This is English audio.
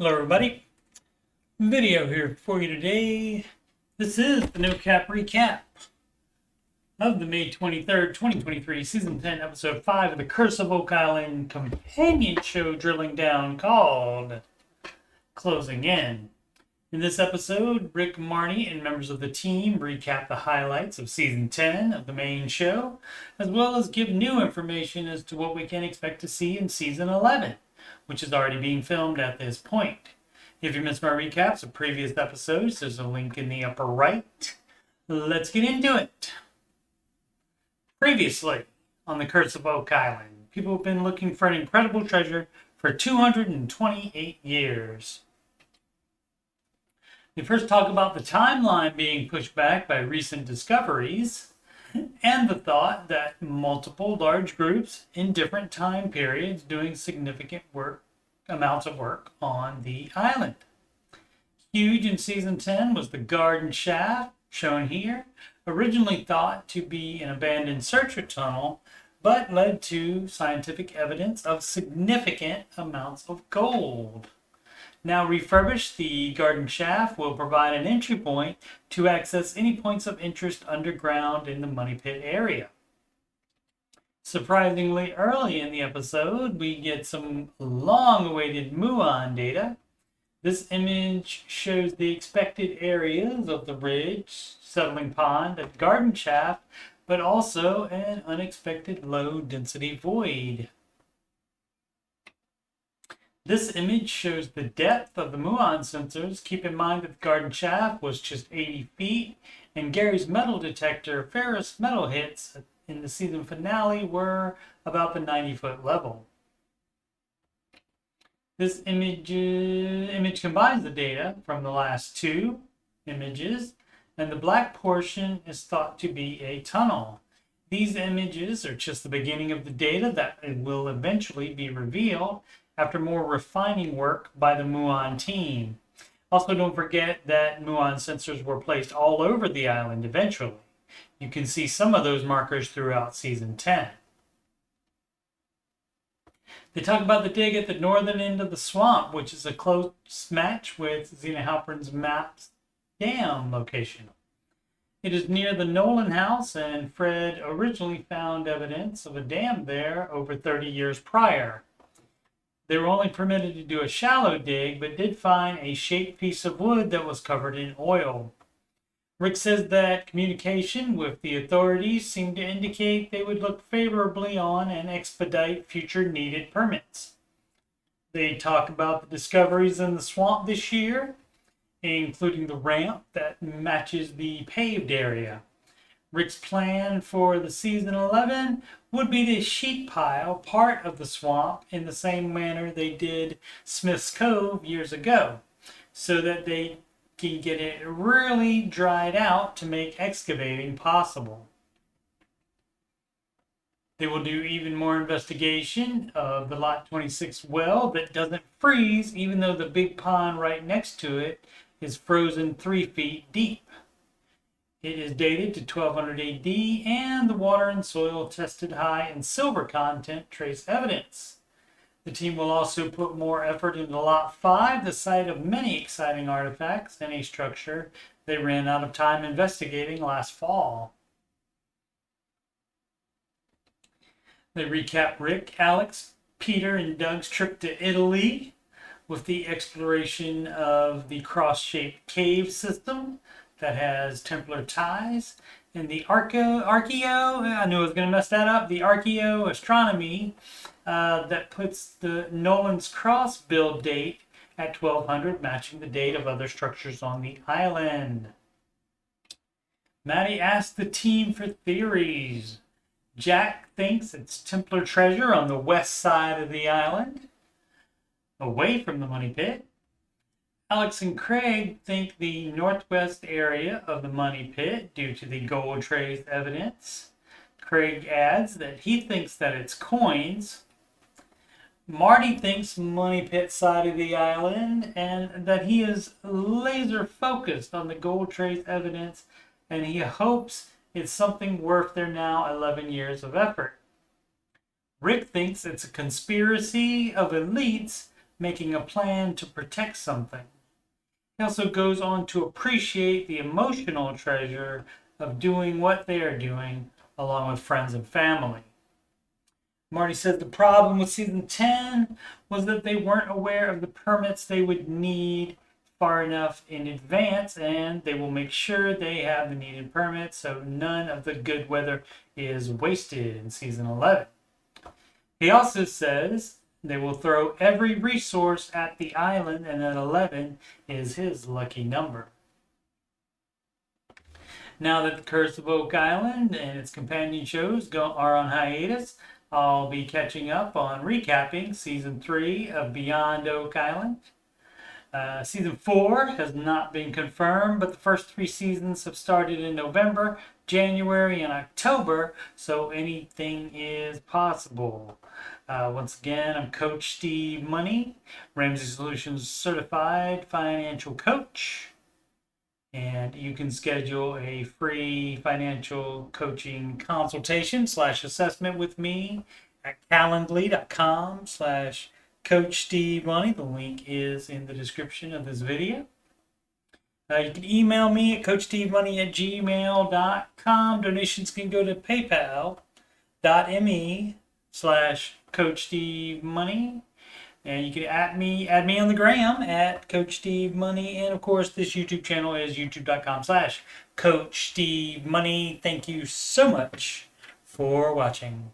Hello everybody, video here for you today. This is the No Cap recap of the May 23rd, 2023 Season 10, Episode 5 of the Curse of Oak Island companion show drilling down called Closing In. In this episode, Rick, Marty, and members of the team recap the highlights of Season 10 of the main show, as well as give new information as to what we can expect to see in Season 11, which is already being filmed at this point. If you missed my recaps of previous episodes, there's a link in the upper right. Let's get into it. Previously on the Curse of Oak Island, people have been looking for an incredible treasure for 228 years. We first talk about the timeline being pushed back by recent discoveries and the thought that multiple large groups in different time periods doing significant amounts of work on the island. Huge in Season 10 was the garden shaft, shown here, originally thought to be an abandoned searcher tunnel, but led to scientific evidence of significant amounts of gold. Now refurbished, the garden shaft will provide an entry point to access any points of interest underground in the Money Pit area. Surprisingly early in the episode, we get some long-awaited Muon data. This image shows the expected areas of the ridge, settling pond, and garden shaft, but also an unexpected low-density void. This image shows the depth of the Muon sensors. Keep in mind that the garden shaft was just 80 feet, and Gary's metal detector ferrous metal hits in the season finale were about the 90-foot level. This image combines the data from the last two images, and the black portion is thought to be a tunnel. These images are just the beginning of the data that will eventually be revealed after more refining work by the Muon team. Also, don't forget that Muon sensors were placed all over the island eventually. You can see some of those markers throughout Season 10. They talk about the dig at the northern end of the swamp, which is a close match with Xena Halpern's mapped dam location. It is near the Nolan house, and Fred originally found evidence of a dam there over 30 years prior. They were only permitted to do a shallow dig, but did find a shaped piece of wood that was covered in oil. Rick says that communication with the authorities seemed to indicate they would look favorably on and expedite future needed permits. They talk about the discoveries in the swamp this year, including the ramp that matches the paved area. Rick's plan for the Season 11 would be to sheet pile part of the swamp in the same manner they did Smith's Cove years ago, so that they can get it really dried out to make excavating possible. They will do even more investigation of the Lot 26 well that doesn't freeze, even though the big pond right next to it is frozen 3 feet deep. It is dated to 1200 AD, and the water and soil tested high in silver content trace evidence. The team will also put more effort into Lot 5, the site of many exciting artifacts and a structure they ran out of time investigating last fall. They recap Rick, Alex, Peter, and Doug's trip to Italy with the exploration of the cross-shaped cave system that has Templar ties, and the Archeo, I knew I was going to mess that up, the Archeo astronomy that puts the Nolan's Cross build date at 1200, matching the date of other structures on the island. Maddie asked the team for theories. Jack thinks it's Templar treasure on the west side of the island, away from the Money Pit. Alex and Craig think the northwest area of the Money Pit due to the gold trace evidence. Craig adds that he thinks that it's coins. Marty thinks Money Pit side of the island, and that he is laser focused on the gold trace evidence, and he hopes it's something worth their now 11 years of effort. Rick thinks it's a conspiracy of elites making a plan to protect something. He also goes on to appreciate the emotional treasure of doing what they are doing along with friends and family. Marty said the problem with season 10 was that they weren't aware of the permits they would need far enough in advance, and they will make sure they have the needed permits so none of the good weather is wasted in season 11. He also says they will throw every resource at the island, and that 11 is his lucky number. Now that the Curse of Oak Island and its companion shows are on hiatus, I'll be catching up on recapping season 3 of Beyond Oak Island. Season 4 has not been confirmed, but the first 3 seasons have started in November, January, and October, so anything is possible. Once again, I'm Coach Steve Money, Ramsey Solutions Certified Financial Coach. And you can schedule a free financial coaching consultation / assessment with me at calendly.com/Coach Steve Money. The link is in the description of this video. You can email me at coachstevemoney@gmail.com. Donations can go to paypal.me/Coach Steve Money. And you can add me on the gram at Coach Steve Money. And of course, this YouTube channel is youtube.com/Coach Steve Money. Thank you so much for watching.